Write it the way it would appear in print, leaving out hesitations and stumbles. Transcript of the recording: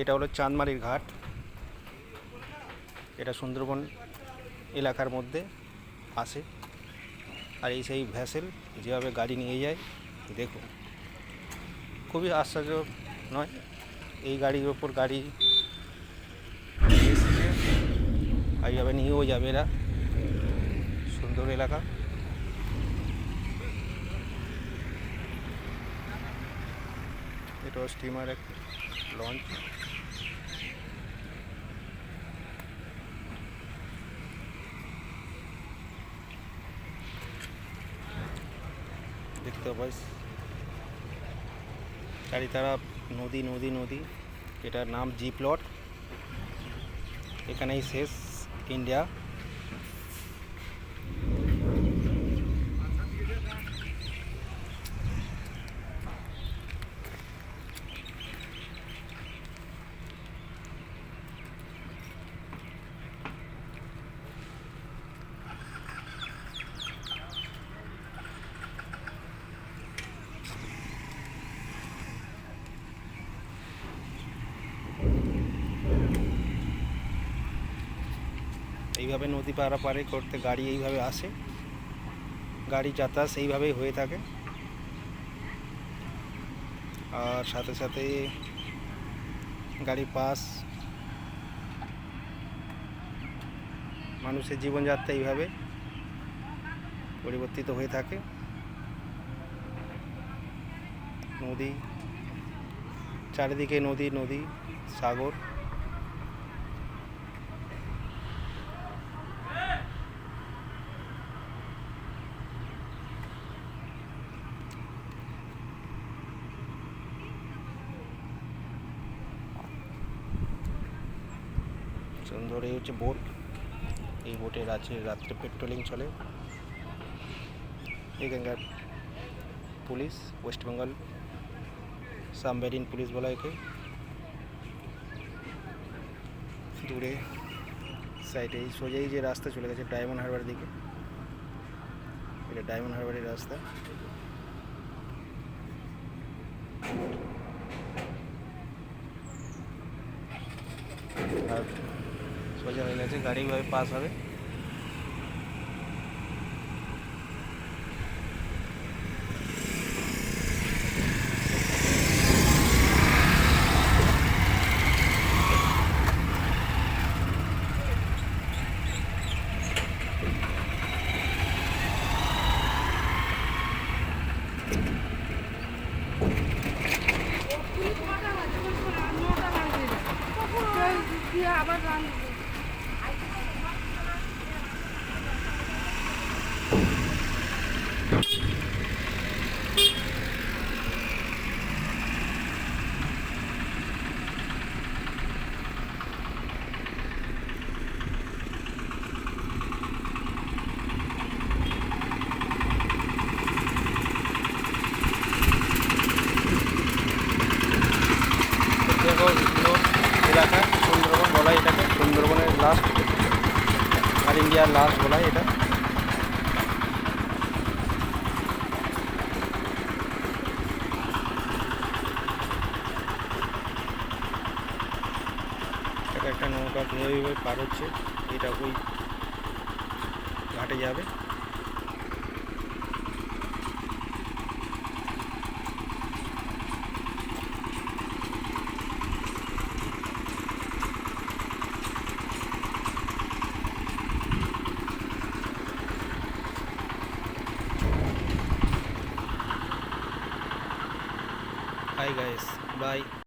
এটা হলো চাঁদমারির ঘাট। এটা সুন্দরবন এলাকার মধ্যে আসে। আর এই সেই ভ্যাসেল যেভাবে গাড়ি নিয়ে যায় দেখুন, খুবই আশ্চর্য নয়? এই গাড়ির ওপর গাড়ি এসছে, এইভাবে নিয়েও যাবে এরা। সুন্দর এলাকা। এটা স্টিমার এক লঞ্চ। দেখতে পাইস চারিধারা নদী নদী নদী। এটার নাম জি প্লট। এখানেই শেষ ইন্ডিয়া। এইভাবে নদী পারাপারে করতে গাড়ি এইভাবে আসে, গাড়ি যাতায়াত এইভাবেই হয়ে থাকে। আর সাথে সাথে গাড়ি পাস, মানুষের জীবনযাত্রা এইভাবে পরিবর্তিত হয়ে থাকে। নদী চারিদিকে, নদী নদী সাগর। সুন্দর। এই হচ্ছে বোট। এই বোটে রাত্রে পেট্রোলিং চলে। এখানকার police, West Bengal submarine police বলা একে। দূরে সাইডে সোজাই যে রাস্তা চলে গেছে ডায়মন্ড হারবারের দিকে, এটা ডায়মন্ড হারবারের রাস্তা। আর সোজা হয়ে গেছে, গাড়ি এইভাবে পাস হবে। আবার দেখো সুন্দর এলাকা সুন্দরবন বলা এটাকে। সুন্দরবনের লাস্ট আর ইন্ডিয়ার লাস্ট বলা এটা। এটা একটা নৌকা এইভাবে পার হচ্ছে, এটা ওই ঘাটে যাবে। Hi guys, bye.